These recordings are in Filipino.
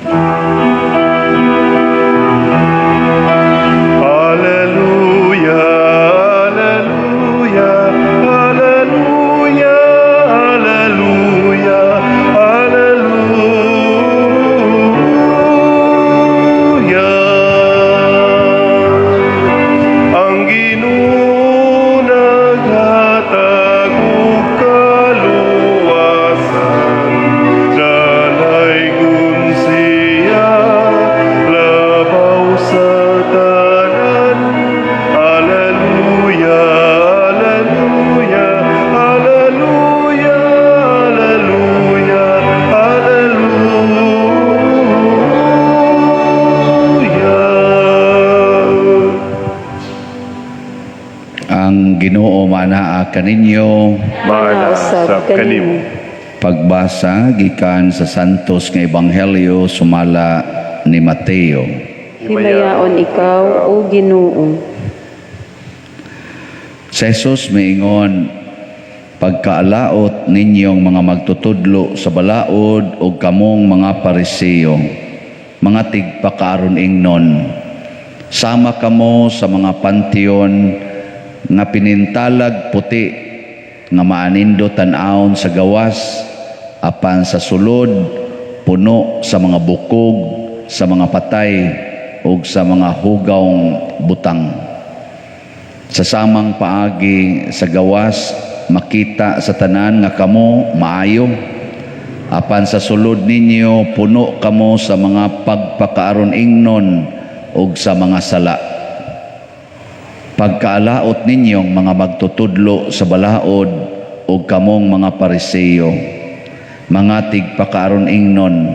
Hallelujah, hallelujah, hallelujah, hallelujah, hallelujah. Ang Ginoo naghatag og kaluwasan, dalaygon siya labaw sa tanan. Hallelujah, hallelujah, hallelujah, hallelujah, hallelujah. Ang Ginoo manaa kaninyo. Manasab kanimo. Pagbasa gikan sa santos nga ebanghelyo sumala ni Mateo. Himayaon ikaw, O Ginoo. Si Jesus miingon, pagkaalaot ninyong mga magtutudlo sa balaod o kamong mga Pariseo, mga tigpakaaron ingnon, sama kamo sa mga panteon nga pinintalag puti nga maanindo tan-awon sa gawas, apan sa sulod puno sa mga bukog, sa mga patay ug sa mga hugawng butang. Sa samang paagi sa gawas makita sa tanan nga kamo maayo, apan sa sulod ninyo puno kamo sa mga pagpakaaron ingnon ug sa mga sala. Pagkaalaot ninyong mga magtutudlo sa balaod ug kamong mga Pariseo, mga tigpakaaron ingnon,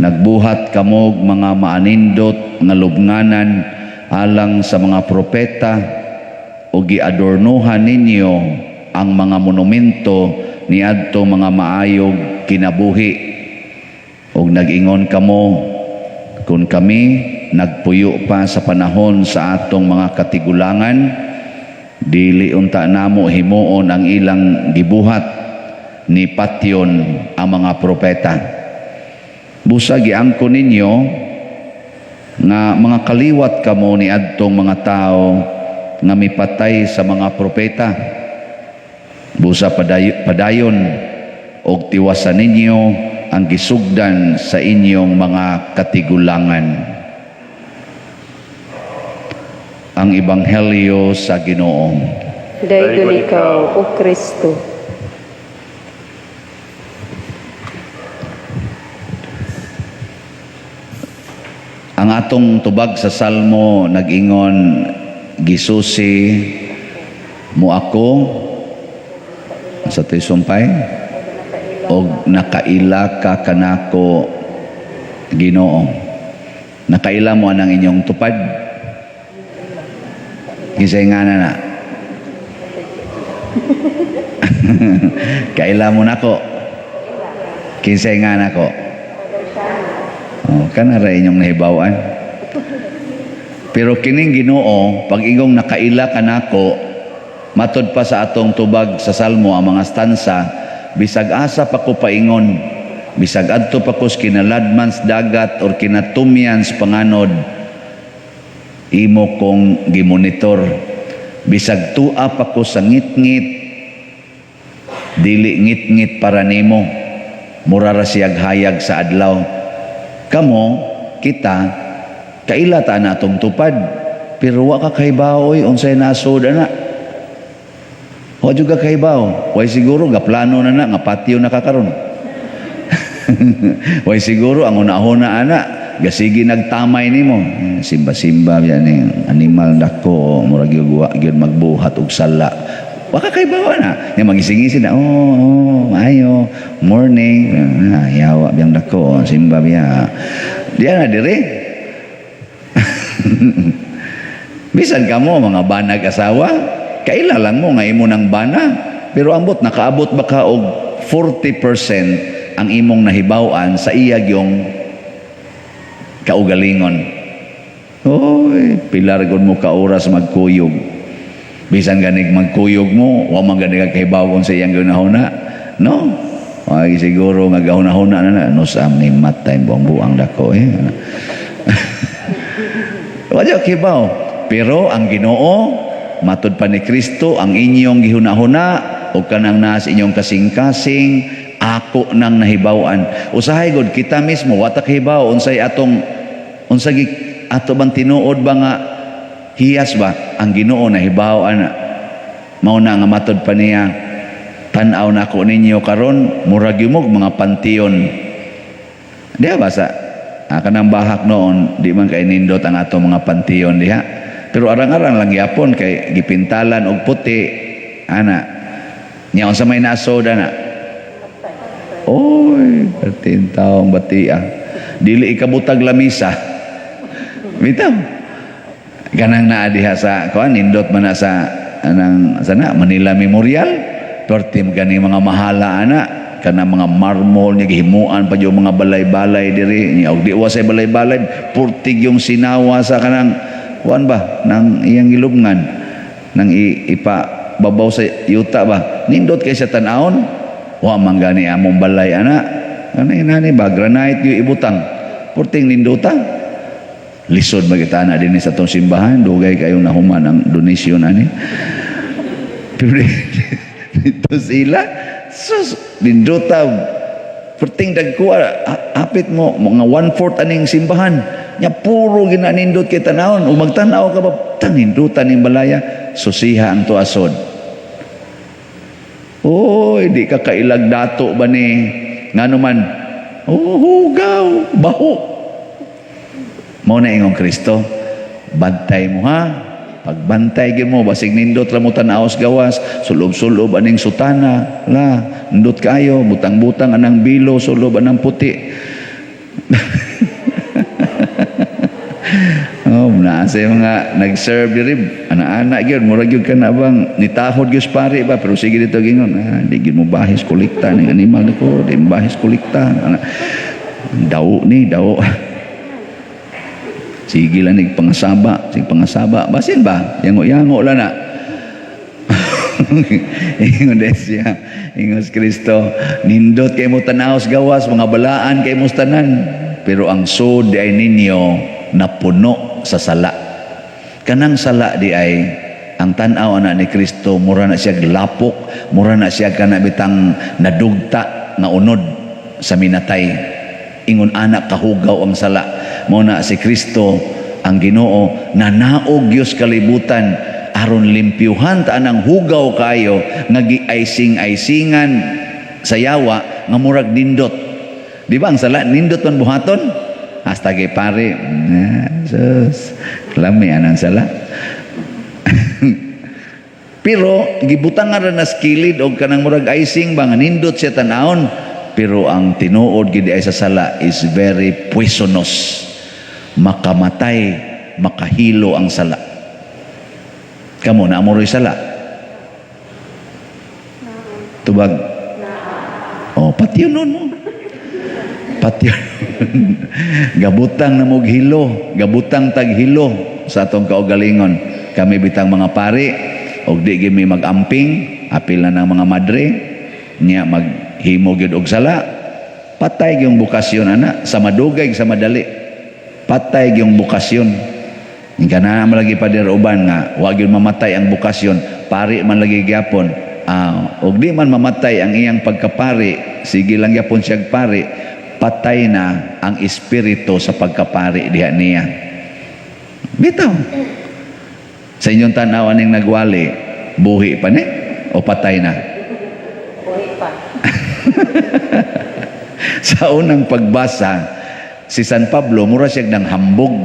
nagbuhat kamog mga maanindot nga lubnganan alang sa mga propeta o giadornohan ninyo ang mga monumento niadto mga maayog kinabuhi, ug nag-ingon kamo kung kami nagpuyo pa sa panahon sa atong mga katigulangan, dili unta namo himuon ang ilang gibuhat ni patyon ang mga propeta. Busa giangko ninyo nga mga kaliwat kamo ni adtong mga tao nga mipatay sa mga propeta. Busa padayon og tiwasan ninyo ang gisugdan sa inyong mga katigulangan. Ang Ebanghelyo sa Ginoo. Daygon ikaw, O Kristo. Ang atong tubag sa Salmo nag-ingon, gisusi mo ako sa to'y sumpay og nakaila ka kanako, Ginoo. Nakaila mo anang inyong tupad. Kisay nga na. Kaila mo nako. Kisay nga nako. Kanara inyong nahibawan. Pero kining Ginoo, pag ingong nakaila ka nako, matod pa sa atong tubag sa Salmo ang mga stansa, bisag asa pa ko paingon, bisag adto pa ko kinaladman sa dagat or kinatumyan sa panganod, imo kong gimonitor. Bisag tua pa ko sa ngit-ngit, dili ngit-ngit para nimo, mura ra siyag hayag sa adlaw. Kamo, kita, kaila ta na atong tupad, pero wa ka kahibaw, oy, unsay nasod ana. Wa juga kahibaw, way siguro gaplano na nga patio na kakaron. Way siguro ang una-una ana, gasigi nagtamay nimo, simba-simba yan yung animal dako, murag gyud magbuhat og sala. Wa ka kahibaw na, yung magising-ising na, ayo, morning, yawa biyang dako, simba biya. Diyan na dire. Bisan kamo mga banag asawa, kaila lang mo nga imo ng bana, pero ambot nakaabot ba ka og 40% ang imong nahibaw-an sa iyag yung kaugalingon. Oy, pilar gud mo ka oras magkuyog. Bisan ganig magkuyog mo, wa man ganig kahibawon sa iyang ginahuna. No? Wagi siguro nga gahuna-huna na no sa ni matay buang-buang dako Wala kibaw. Pero ang Ginoo matud pa ni Kristo ang inyong gihuna-huna o kanang nas inyong kasing-kasing ako nang nahibawan. Usahay gud kita mismo watak hibaw unsay atong ato bang tinuod ba nga hiyas ba ang Ginoo nahibaw ana. Mao na nga matud pa niya tan-aw na ako ninyo karon murag yumog mga pantiyon. Diha ba sa kanang bahak noon di man kay nindot ang ato mga pantiyon diha. Pero arang-arang lang yapon kay gipintalan og puti ana. Nya unsa may nasod ana? Oy, 13 taong batia. Dili ikabutag lamisa. Bitaw. Ganang naa diha sa kuan nindot man na sa anang sana Manila Memorial. Pertim gani mga mahala ana kana mga marmol niya gihimuan pa yung mga balay-balay diri niya og di wa say balay-balay purtig yung sinawa sa kanang kuan ba nang iyang gilubngan nang ipa babaw sa yuta ba nindot kay sa tan-aon wa man gani among balay ana kanay nani ba granite yung ibutang purting ninduta lisod magita na din sa tong simbahan dugay kayong nahuman ang donasyon ani pero ito sila sus ninduta perting dagkuha hapit mo mga 1/4 aning simbahan nya puro ginanindot kay tanawon ug magtan-aw ka ba tanindutan ning balaya susiha ang tuasod oy di ka kailag dato ba ni ngano man hugaw baho mao na ingong Kristo bantay mo ha pagbantay gyud mo basig nindot ra mo tan-aos gawas sulob-sulob aning sutana la nindot kayo butang-butang anang bilo sulob anang puti na sa mga nag-serve diri ana-ana gyud murag gyud kana bang nitahod gyud pare ba pero sige dito gingon di gyud mo bahis kolekta ning animal nako di bahis kolekta ana daw ni daw sige lang pangasaba sig pangasaba basin ba yango-yango la na ingon desya ingos Kristo nindot kay mo tanaos gawas mga balaan kay mo tanan pero ang sud di ay ninyo napuno sa sala kanang sala di ay ang tan-aw ana ni Kristo mura na siya lapok mura na siya kana bitang nadugta na unod sa minatay ingon anak kahugaw ang sala mo na si Kristo ang Ginoo na naog Dios kalibutan aron limpyuhan ta anang hugaw kayo nga gi-icing-icingan sa yawa nga murag nindot di ba ang sala nindot man buhaton hasta kay pare sus lami anang sala pero gibutangan ra nas kilid og kanang murag icing ba nga nindot siya tan-aon pero ang tinuod gid ay sa sala is very poisonous makamatay makahilo ang sala kamo na amuroy sala tubag patyon mo patyon gabutang na mog hilo gabutang tag hilo sa atong kaugalingon kami bitang mga pari og di gyud mi mag-amping apil na ng mga madre niya maghimo gyud og sala patay gyung bukasyon ana sa madugay sa madali patay gyung bukasyon ingka na malagi pa der uban nga wa gyud mamatay ang bukasyon pari man lagi gyapon og di man mamatay ang iyang pagkapari sige lang gyapon siya pari patay na ang espiritu sa pagkapari diha niya bitaw sa inyong tanaw aning nagwali buhi pa ni o patay na buhi pa sa unang pagbasa si San Pablo mura siya ng hambog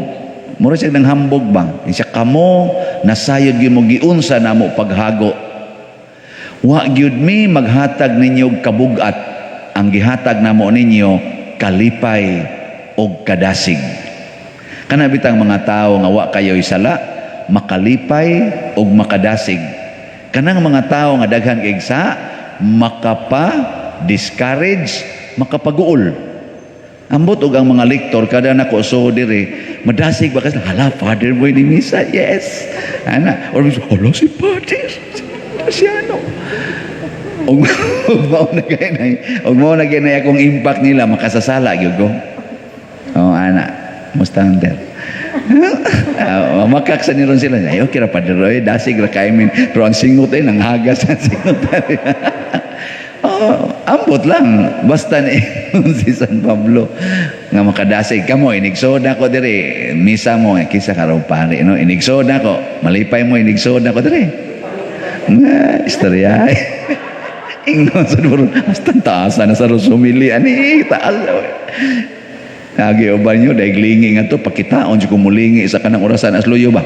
ba siya kamo nasayod gyud mo giunsa namo paghago wa gyud mi maghatag ninyo kabugat ang gihatag namo ninyo kalipay og kadasig kana bitang mga tawo nga wa kayo isala makalipay og makadasig kanang mga tawo nga daghan kay sa makapa discourage makapaguol ambot og ang mga lektor kada nako so dire madasig ba kasi hala father boy ni misa yes ana or hala si father si ano ug mao na kay akong impact nila makasasala gyud ko. Oh ana, mustander. Makak sa niron sila. Ay okay ra Padre Roy, dasig ra kay min. Pero ang singot ay nanghagas ang singot. Ambot lang basta ni si San Pablo nga makadasig kamo inigsoda ko dire misa mo kisa karaw pare no inigsoda ko malipay mo inigsoda ko dire nga istorya ingnon sa duro hasta taasa na sa rusumili ani taas agi uban nyo dahil lingi nga to pakitaon siya kumulingi sa kanang orasan asluyo ba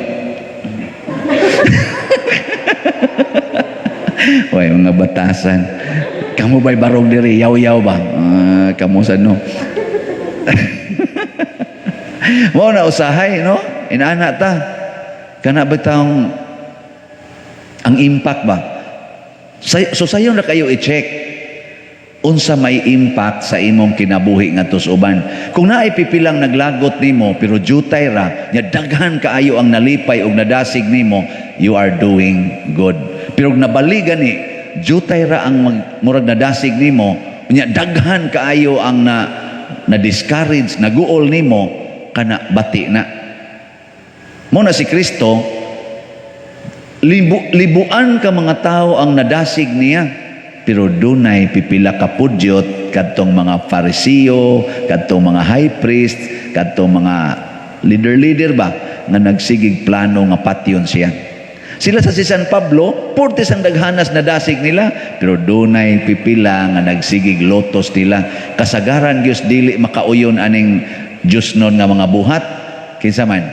way mga batasan kamu ba'y barog diri yaw-yaw ba kamu sa no mo na usahay no inana ta kana bitang ang impact ba so sayo na kayo i-check unsa may impact sa imong kinabuhi nga uban kung naay pipilang naglagot nimo pero jutay ra nya daghan kaayo ang nalipay og nadasig nimo you are doing good pero nabaligan ni jutay ra ang murag nadasig nimo nya daghan kaayo ang na discourage naguol nimo kana bati na mo na si Kristo libuan ka mga tao ang nadasig niya pero dunay pipila ka pudyot kadtong mga Fariseo kadtong mga high priest kadtong mga leader ba nga nagsigig plano nga patyon siya sila sa si San Pablo portes ang daghanas na dasig nila pero dunay pipila nga nagsigig lotos nila kasagaran Dios dili makauyon aning Dios non nga mga buhat kinsa man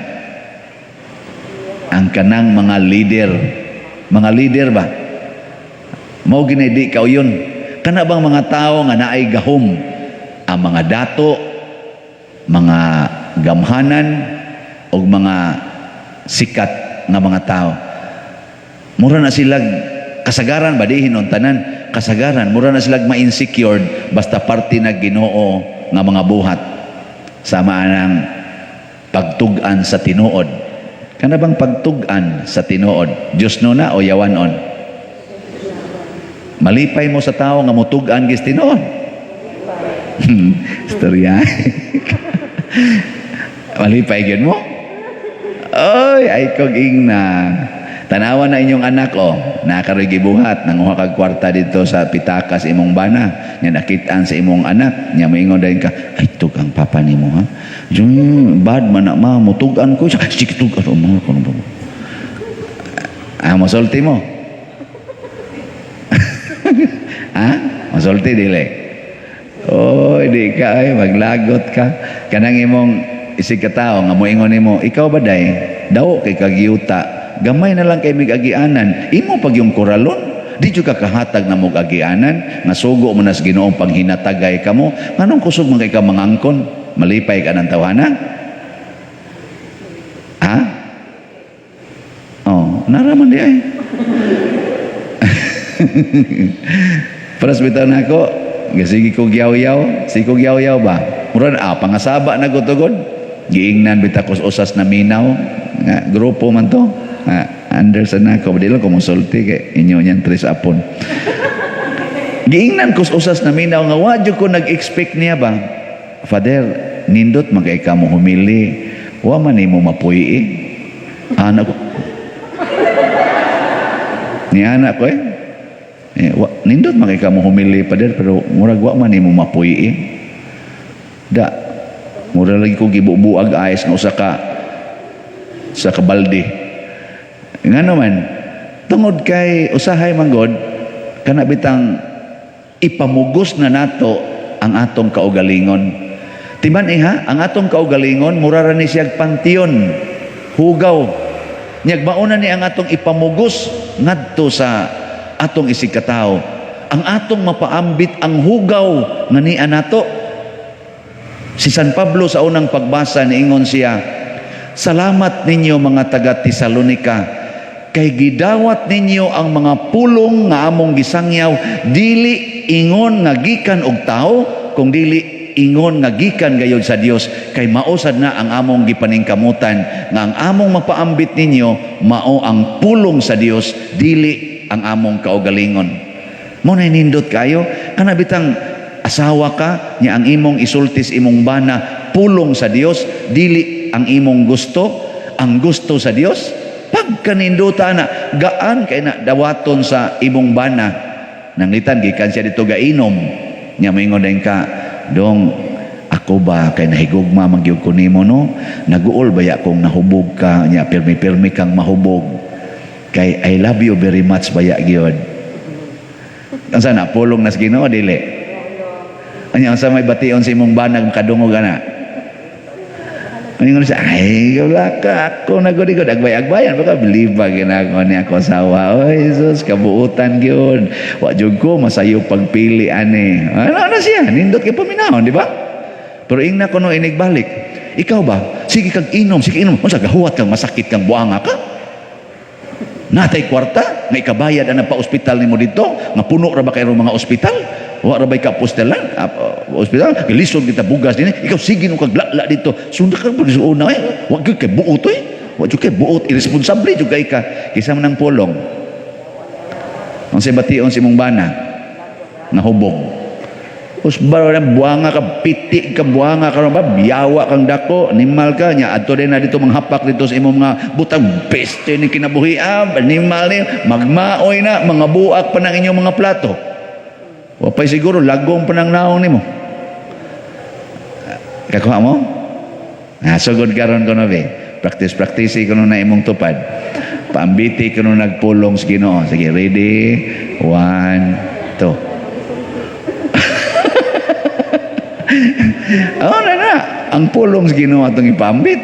ang kanang mga leader ba mao ginidi kauyon kana bang mga tao nga naay gahom ang mga dato mga gamhanan o mga sikat nga mga tao mura na sila kasagaran ba di hinon tanan kasagaran mura na sila ma-insecured basta parte na Ginoo nga mga buhat sama nang pagtug-an sa tinuod kana bang pagtug-an sa tinuod Dios no na o yawanon malipay mo sa tao nga mutug-an gis tinuod istorya malipay gyud mo oy ay kog ingna tanawan na inyong anak nakaroy gibuhat nanguha kag kwarta dito sa pitaka sa imong bana nya nakitaan sa imong anak nya moingon dayon ka ay tug ang papa nimo ha bad man na ma mutug-an ko sige tug-an mo kuno masulti mo ha masulti dili di ka ay maglagot ka kanang imong isig ka tao nga moingon nimo ikaw ba day daw kay kagyuta gamay na lang kay migagianan imo pag yung koralon di jud ka kahatag na mog agianan nga sugo mo nas Ginoong panghinatagay kamo nganong kusog man kay ka mangangkon malipay ka ng tawanan ha naraman di ay paras bitaw na ako sige ko yaw-yaw ba murag pangasaba na gutugod giingnan bitakos usas na minaw nga grupo man to Anderson na ako dilo ko musulti kay inyo niyan tres apon giingnan kus usas na minaw nga wadyo ko nag-expect niya ba Father nindot magay ka mo humili wa man nimo mapuyi anak ko ni anak ko nindot magay ka mo humili Father pero murag wa man nimo mapuyi da mura lagi ko gibubuag ayos nga usa ka sa kabaldi nga naman tungod kay usahay manggod kana bitang ipamugos na nato ang atong kaugalingon timan ang atong kaugalingon mura ra ni siya pantiyon hugaw nyag mauna ni ang atong ipamugos ngadto sa atong isig katao ang atong mapaambit ang hugaw nga niya nato si San Pablo sa unang pagbasa niingon siya salamat ninyo mga taga Tesalonika kay gidawat ninyo ang mga pulong nga among gisangyaw dili ingon nga gikan og tao kung dili ingon nga gikan gayud sa Dios kay mausad na ang among gipaningkamutan nga ang among mapaambit ninyo mao ang pulong sa Dios dili ang among kaugalingon Mo na nindot kayo kana bitang asawa ka nya ang imong isultis imong bana pulong sa Dios dili ang imong gusto, ang gusto sa Dios. Pagkaninduta na gaan kay na dawaton sa imong bana nanglitan gikan siya dito gainom nya moingon dayon ka dong ako ba kay nahigugma magyud ko nimo no naguol baya kung nahubog ka nya pirmi kang mahubog kay I love you very much baya gyud unsa na pulong nas Ginoo dili anya unsa may bation sa imong banag kadungog ana Ano siya, ay, wala ka, ako nagod-igod, agbay-agbayan, baka believe ba ginagawa niya ako asawa, oy, Jesus, kabuutan yun, wajud ko, masayo pagpili, ane, ano siya, nindot ka paminahon, di ba? Pero ingna ko no, inigbalik, ikaw ba, sige kang inom, unsa gahuwat kang masakit kang buanga ka? Natay kwarta, nga ikabayad na pa-ospital ni mo dito, nga puno ra ba kayo mga ospital? Wa ra bay ka postelan, ospital, gilisod kita bugas din. Ikaw sige nung kaglala dito. Sunda ka ba sa una Wa gyud kay buot Wa gyud kay buot, irresponsable jud kay ka. Kisa man nang pulong. Ang bation si mong bana nahubog. Us baro na buanga ka piti ka buanga ka ba biyawa kang dako animal ka nya adto din na dito manghapak dito sa imong mga butang peste ni kinabuhi animal ni magmaoy na mga buak pa ng inyong mga plato. Wapay siguro lagong panang naong nimo. Kakuha mo? Sugod karon ko na be. Practice ko na imong tupad. Paambiti ko na nagpulong sa Ginoo. Sige, ready? 1, 2. na. Ang pulong sa Ginoo atong ipambit.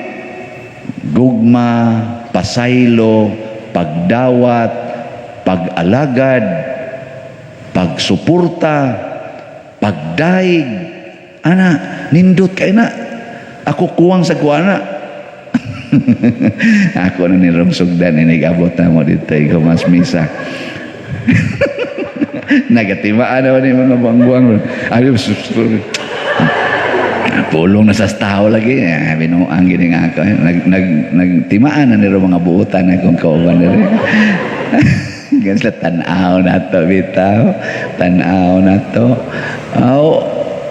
Gugma, pasaylo, pagdawat, pag-alagad, pagsuporta, pagdaig, ana, nindot kay na. Ako kuwang sa kuwana. Ako na nirong sugdan, inigabot na mo dito, ikaw mas misa. Nagatimaan naman yung mga buang-buang. Ayaw, pulong na sa tao lagi. Binuang gini nga ako. Nagtimaan na nirong mga buutan akong kauban na rin. Ganyan tanaw na to, bitaw. Tanaw na to.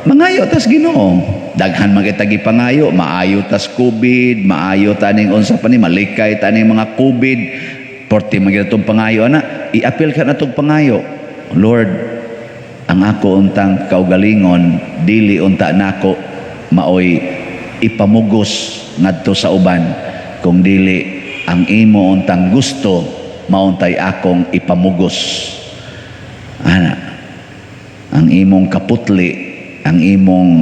Mangayo tas Ginoo. Daghan magitagi pangayo, maayo tas COVID, maayo taning unsa pa ni malikay taning mga COVID. Porti magitong pangayo ana, i-appeal ka na tong pangayo. Lord, ang ako untang kaugalingon dili unta nako maoy ipamugos ngadto sa uban kung dili ang imo untang gusto mauntay akong ipamugos. Ana, ang imong kaputli, ang imong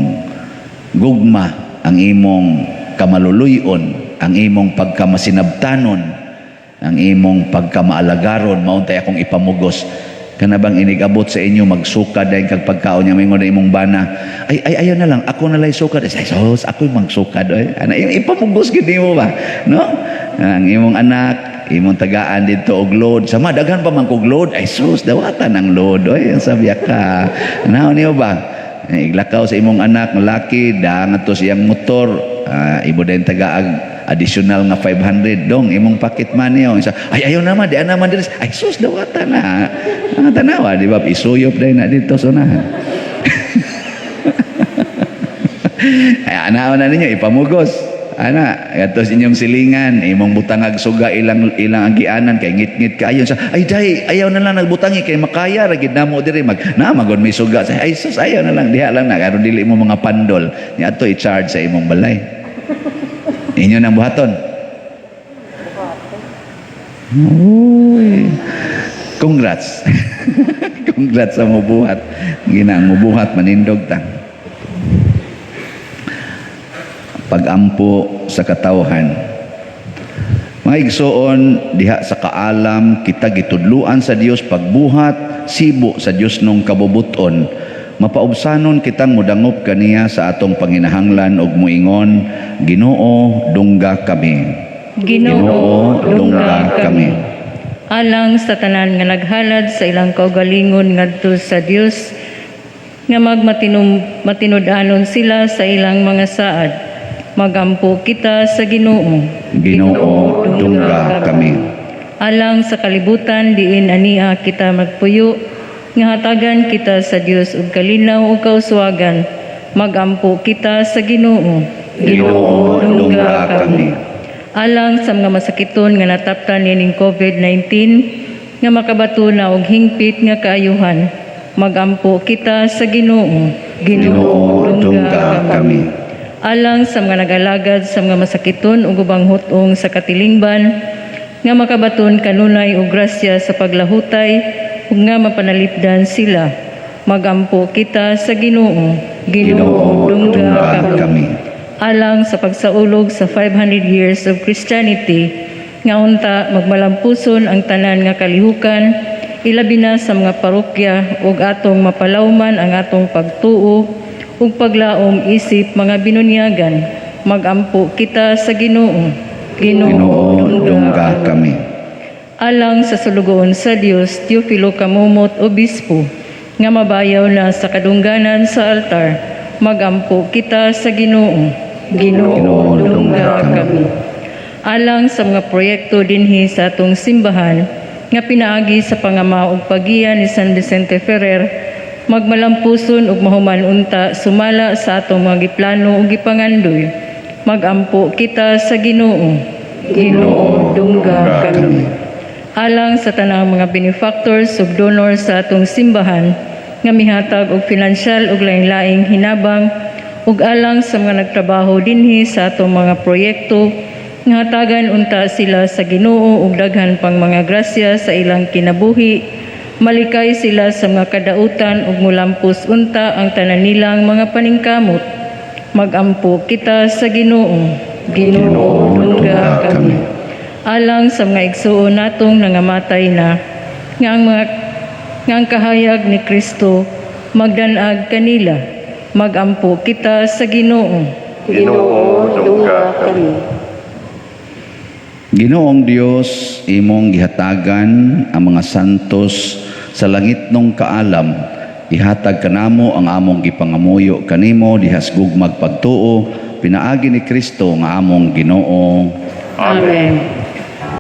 gugma, ang imong kamaluluyon, ang imong pagkamasinabtanon, ang imong pagkamaalagaron, mauntay akong ipamugos. Kana bang inigabot sa inyo magsukad dahil kag pagkaon niya mingon na imong bana, ay ayaw na lang, ako na lang sukad. Ay sos, ako magsukad. Ana, ipamugos gid mo ba? No? Ang imong anak, imong tagaan dito og load sama daghan pa man kog load ay sus dawatan ang load oy sabi ka naon niyo ba iglakaw sa imong anak lalaki dangat to siyang motor ibo din tagaag additional nga 500 dong imong pocket money ay ayaw naman di naman diri ay sus dawatan na tanawa di ba isuyop dai na dito sunahan ay anaon na ninyo ipamugos ana gatos inyong silingan imong butangag suga ilang agianan kay ngit-ngit kaayon sa ay day ayaw na lang nagbutangi kay makaya ra gid namo diri magod may suga sa ay sus ayaw na lang diha lang na karon dili mo mga pandol ni ato i-charge sa imong balay inyo nang buhaton uy congrats congrats sa mo buhat ginang mo buhat manindog ta pagampo sa katawhan. Mga igsoon, diha sa kaalam, kita gitudluan sa Dios pagbuhat, sibo sa Dios nung kabubuton. Mapaubsanon kitang mudangop kaniya sa atong panginahanglan og muingon, Ginoo, dungga kami. Ginoo, dungga kami. Alang sa tanan nga naghalad sa ilang kaugalingon ngadto sa Dios, nga magmatinud-anon sila sa ilang mga saad. Magampo kita sa Ginoo. Ginoo, dungga kami. Alang sa kalibutan diin ania kita magpuyo nga hatagan kita sa Dios ug kalinaw ug kauswagan. Magampo kita sa Ginoo. Ginoo, dungga kami. Alang sa mga masakiton nga nataptan nining COVID-19 nga makabatuna og hingpit nga kaayuhan. Magampo kita sa Ginoo. Ginoo, dungga kami. Alang sa mga nag-alagad sa mga masakiton ug ubang hutong sa katilingban nga makabaton kanunay og grasya sa paglahutay ug nga mapanalipdan sila. Magampo kita sa Ginoo. Ginoo, dungga kami. Alang sa pagsaulog sa 500 years of Christianity nga unta magmalampuson ang tanan nga kalihukan, ilabi na sa mga parokya ug atong mapalawman ang atong pagtuo ug paglaom isip mga binunyagan. Magampo kita sa Ginoo. Ginoo, dungga kami. Alang sa sulugoon sa Dios, Teofilo Kamumot, Obispo, nga mabayaw na sa kadungganan sa altar. Magampo kita sa Ginoo. Ginoo, dungga kami. Alang sa mga proyekto dinhi sa atong simbahan nga pinaagi sa pangama ug pagiya ni San Vicente Ferrer, magmalampuson ug mahuman unta sumala sa atong mga giplano ug gipangandoy. Magampo kita sa Ginoo. Ginoo, dungga kami. Alang sa tanang mga benefactors ug donors sa atong simbahan nga mihatag og pinansyal ug lain-laing hinabang ug alang sa mga nagtrabaho dinhi sa atong mga proyekto nga hatagan unta sila sa Ginoo ug daghan pang mga grasya sa ilang kinabuhi. Malikay sila sa mga kadautan ug mulampos unta ang tanan nilang mga paningkamot. Magampo kita sa Ginoo. Ginoo, dungga kami. Alang sa mga igsuon natong nangamatay na nga ang kahayag ni Kristo magdanag kanila. Magampo kita sa Ginoo. Ginoo, dungga kami. Ginoong Dios, imong gihatagan ang mga santos sa langit nung kaalam. Ihatag kanamo ang among gipangamuyo kanimo dihas gugmag pagtuo, pinaagi ni Kristo nga among Ginoo. Amen.